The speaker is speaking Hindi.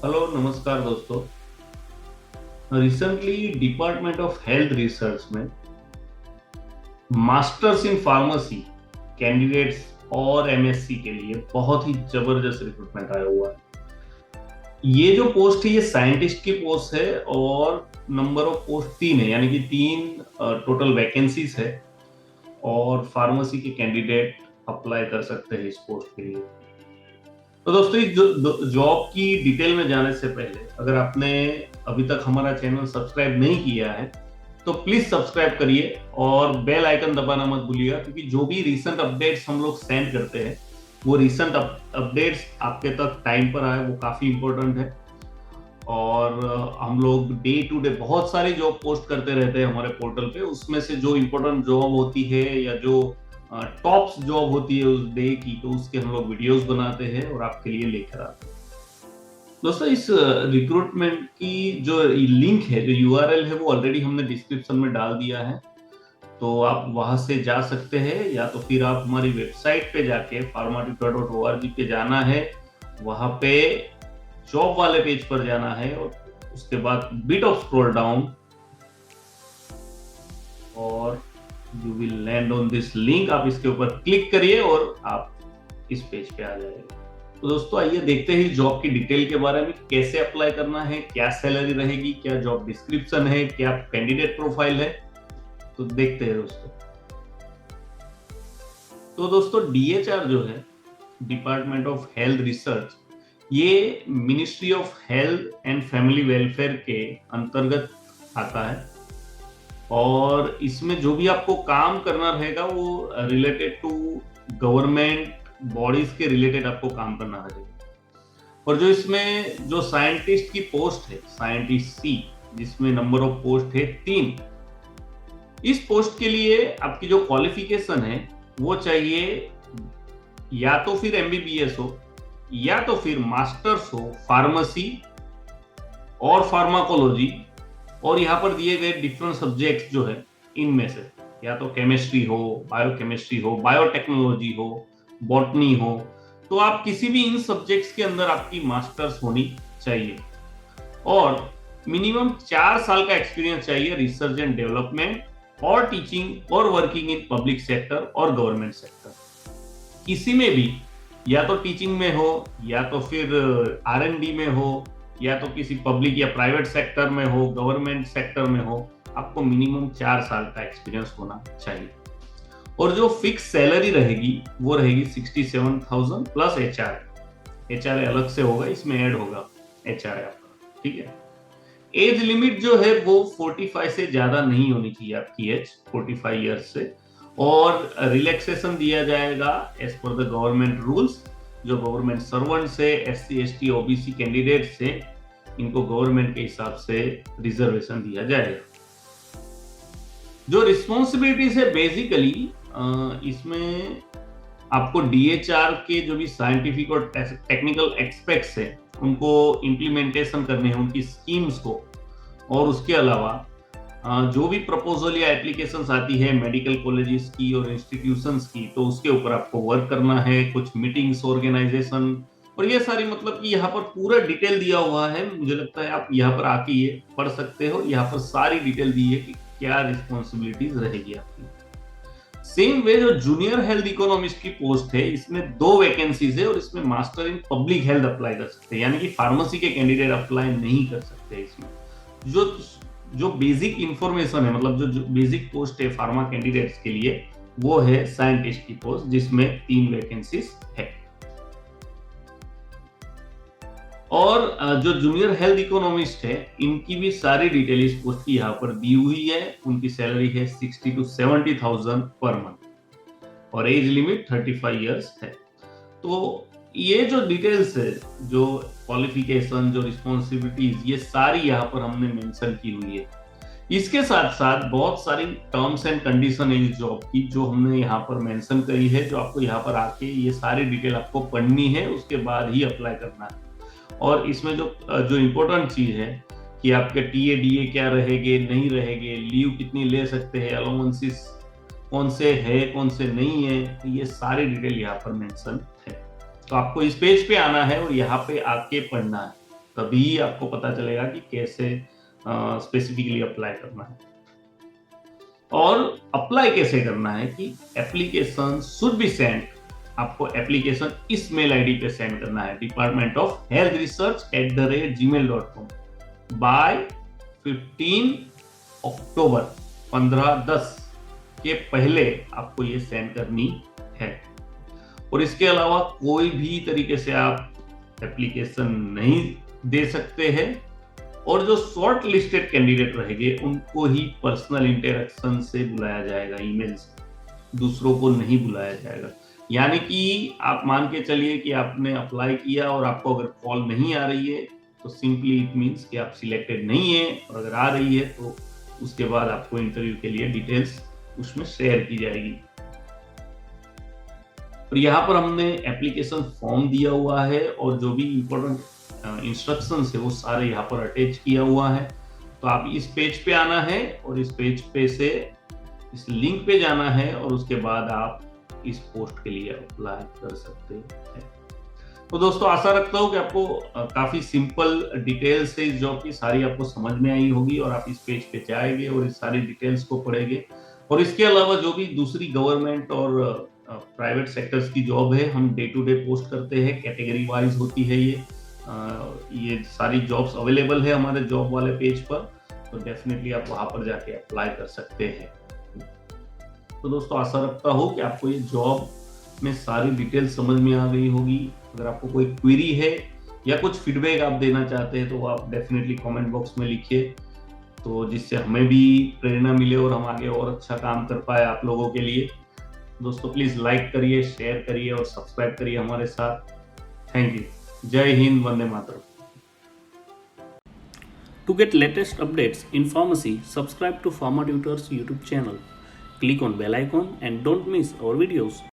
हेलो नमस्कार दोस्तों। Recently department of health research में मास्टर्स इन फार्मेसी कैंडिडेट्स और एमएससी के लिए बहुत ही जबरदस्त रिक्रूटमेंट आया हुआ है। ये जो पोस्ट है ये साइंटिस्ट की पोस्ट है और नंबर ऑफ पोस्ट तीन है, यानी कि तीन टोटल वैकेंसीज है और फार्मेसी के कैंडिडेट अप्लाई कर सकते हैं इस पोस्ट के लिए। तो दोस्तों इस जॉब की डिटेल में जाने से पहले अगर आपने अभी तक हमारा चैनल सब्सक्राइब नहीं किया है तो प्लीज सब्सक्राइब करिए और बेल आइकन दबाना मत भूलिएगा, क्योंकि जो भी रीसेंट अपडेट्स हम लोग सेंड करते हैं वो रीसेंट अपडेट्स आपके तक टाइम पर आए, वो काफी इंपॉर्टेंट है। और हम लोग डे टू डे बहुत सारी जॉब पोस्ट करते रहते हैं हमारे पोर्टल पे, उसमें से जो इम्पोर्टेंट जॉब होती है या जो टॉप्स जॉब होती है उस डे की, तो उसके हम लोग वीडियोस बनाते हैं और आपके लिए लेकर आते हैं। दोस्तों इस रिक्रूटमेंट की जो लिंक है, जो यूआरएल है, वो ऑलरेडी हमने डिस्क्रिप्शन में डाल दिया है, तो आप वहां से जा सकते हैं या तो फिर आप हमारी वेबसाइट पे जाके pharmatica.org पे जाना है, वहां पे जॉब वाले पेज पर जाना है और उसके बाद बिट ऑफ स्क्रॉल डाउन और you will land on this link. आप इसके ऊपर क्लिक करिए और आप इस पेज पे आ जाएंगे। तो दोस्तों आइए देखते हैं जॉब की डिटेल के बारे में, कैसे अप्लाई करना है, क्या सैलरी रहेगी, क्या जॉब डिस्क्रिप्शन है, क्या कैंडिडेट प्रोफाइल है। तो देखते हैं दोस्तों। तो दोस्तों डीएचआर जो है, डिपार्टमेंट ऑफ हेल्थ रिसर्च, ये ministry of health and family welfare के अंतर्गत आता है और इसमें जो भी आपको काम करना रहेगा वो रिलेटेड टू गवर्नमेंट बॉडीज के रिलेटेड आपको काम करना रहेगा। और जो इसमें जो साइंटिस्ट की पोस्ट है, साइंटिस्ट सी, जिसमें नंबर ऑफ पोस्ट है तीन, इस पोस्ट के लिए आपकी जो क्वालिफिकेशन है वो चाहिए या तो फिर एमबीबीएस हो या तो फिर मास्टर्स हो फार्मेसी और फार्माकोलॉजी, और यहाँ पर दिए गए डिफरेंट सब्जेक्ट्स जो है इनमें से या तो केमिस्ट्री हो, बायोकेमिस्ट्री हो, बायोटेक्नोलॉजी हो, बॉटनी हो, तो आप किसी भी इन सब्जेक्ट्स के अंदर आपकी मास्टर्स होनी चाहिए और मिनिमम 4 साल का एक्सपीरियंस चाहिए रिसर्च एंड डेवलपमेंट और टीचिंग और वर्किंग इन पब्लिक सेक्टर और गवर्नमेंट सेक्टर, किसी में भी, या तो टीचिंग में हो या तो फिर आरएनडी में हो या तो किसी पब्लिक या प्राइवेट सेक्टर में हो, गवर्नमेंट सेक्टर में हो, आपको मिनिमम 4 साल का एक्सपीरियंस होना चाहिए। और जो फिक्स सैलरी रहेगी वो रहेगी 67,000 प्लस एचआर अलग से होगा, इसमें ऐड होगा एचआर आपका, ठीक है। एज लिमिट जो है वो 45 से ज्यादा नहीं होनी चाहिए आपकी एज, 45 ईयर्स से, और रिलैक्सेशन दिया जाएगा as per the government rules. जो गवर्नमेंट सर्वेंट से, एससी एसटी ओबीसी कैंडिडेट से, इनको गवर्नमेंट के हिसाब से रिजर्वेशन दिया जाएगा। जो रिस्पॉन्सिबिलिटीज है बेसिकली इसमें आपको डीएचआर के जो भी साइंटिफिक और टेक्निकल एक्सपेक्ट्स है उनको इम्प्लीमेंटेशन करने हैं, उनकी स्कीम्स को, और उसके अलावा जो भी प्रपोजल या एप्लीकेशंस आती है मेडिकल कॉलेजेस की और इंस्टीट्यूशंस की, तो उसके ऊपर आपको वर्क करना है, कुछ मीटिंग्स ऑर्गेनाइजेशन, और ये सारी, मतलब कि यहाँ पर पूरा डिटेल दिया हुआ है। मुझे लगता है आप यहाँ पर आके ये पढ़ सकते हो, यहाँ पर सारी डिटेल दी है कि क्या रिस्पॉन्सिबिलिटीज रहेगी आपकी। सेम वे जो जूनियर हेल्थ इकोनॉमिस्ट की पोस्ट है, इसमें 2 वैकेंसीज है और इसमें master in public health apply कर सकते हैं, यानी कि फार्मेसी के कैंडिडेट अप्लाई नहीं कर सकते। इसमें जो जो बेसिक इंफॉर्मेशन है, मतलब जो बेसिक पोस्ट है फार्मा कैंडिडेट्स के लिए, वो है साइंटिस्ट की पोस्ट, जिसमें 3 वैकेंसीज है। और जो जूनियर हेल्थ इकोनॉमिस्ट है, इनकी भी सारी डिटेल इस पोस्ट की यहाँ पर दी हुई है। उनकी सैलरी है 60 to 70,000 पर मंथ और एज लिमिट 35 ईयर्स है। तो ये जो डिटेल्स है, जो क्वालिफिकेशन, जो रिस्पॉन्सिबिलिटीज, ये सारी यहाँ पर हमने मेंशन की हुई है। इसके साथ साथ बहुत सारी टर्म्स एंड कंडीशन है इस जॉब की, जो हमने यहाँ पर मेंशन करी है, जो आपको यहाँ पर आके ये सारी डिटेल आपको पढ़नी है, उसके बाद ही अप्लाई करना है। और इसमें जो इम्पोर्टेंट चीज है कि आपके टीए डीए क्या रहेंगे, नहीं रहेंगे, लीव कितनी ले सकते हैं, अलाउंसेस कौन से है, कौन से नहीं है, ये सारी डिटेल यहाँ पर मेंशन है। तो आपको इस पेज पे आना है और यहाँ पे आके पढ़ना है। तभी आपको पता चलेगा कि कैसे स्पेसिफिकली अप्लाई करना है। और अप्लाई कैसे करना है कि एप्लीकेशन शुड बी सेंड, आपको एप्लीकेशन इस मेल आईडी पे सेंड करना है, departmentofhealthresearch@gmail.com बाय 15 अक्टूबर 15/10 के पहले आपको ये सेंड करनी है। और इसके अलावा कोई भी तरीके से आप एप्लीकेशन नहीं दे सकते हैं। और जो शॉर्ट लिस्टेड कैंडिडेट रहेंगे उनको ही पर्सनल इंटरेक्शन से बुलाया जाएगा, ईमेल से, दूसरों को नहीं बुलाया जाएगा। यानी कि आप मान के चलिए कि आपने अप्लाई किया और आपको अगर कॉल नहीं आ रही है तो सिंपली इट मीन्स कि आप सिलेक्टेड नहीं है, और अगर आ रही है तो उसके बाद आपको इंटरव्यू के लिए डिटेल्स उसमें शेयर की जाएगी। और यहाँ पर हमने एप्लीकेशन फॉर्म दिया हुआ है और जो भी इम्पोर्टेंट इंस्ट्रक्शंस है वो सारे यहाँ पर अटैच किया हुआ है। तो आप इस पेज पे आना है और इस पेज पे से इस लिंक पे जाना है और उसके बाद आप इस पोस्ट के लिए अप्लाई कर सकते हैं। तो दोस्तों आशा रखता हूँ कि आपको काफी सिंपल डिटेल्स है इस जॉब की सारी आपको समझ में आई होगी और आप इस पेज पे जाएंगे और इस सारी डिटेल्स को पढ़ेंगे। और इसके अलावा जो भी दूसरी गवर्नमेंट और प्राइवेट सेक्टर्स की जॉब है हम डे टू डे पोस्ट करते हैं, कैटेगरी वाइज होती है ये सारी जॉब्स अवेलेबल है हमारे जॉब वाले पेज पर। तो डेफिनेटली आप वहां पर जाके अप्लाई कर सकते हैं। तो दोस्तों आशा रखता हूँ कि आपको ये जॉब में सारी डिटेल समझ में आ गई होगी। अगर आपको कोई क्वेरी है या कुछ फीडबैक आप देना चाहते हैं तो आप डेफिनेटली कमेंट बॉक्स में लिखिए, तो जिससे हमें भी प्रेरणा मिले और हम आगे और अच्छा काम कर पाए आप लोगों के लिए। दोस्तों प्लीज लाइक करिए, शेयर करिए और सब्सक्राइब करिए हमारे साथ। Thank you. जय Hind, Vande Mataram. To get latest updates in pharmacy, subscribe to Pharma Tutors YouTube channel. Click on bell icon and don't miss our videos.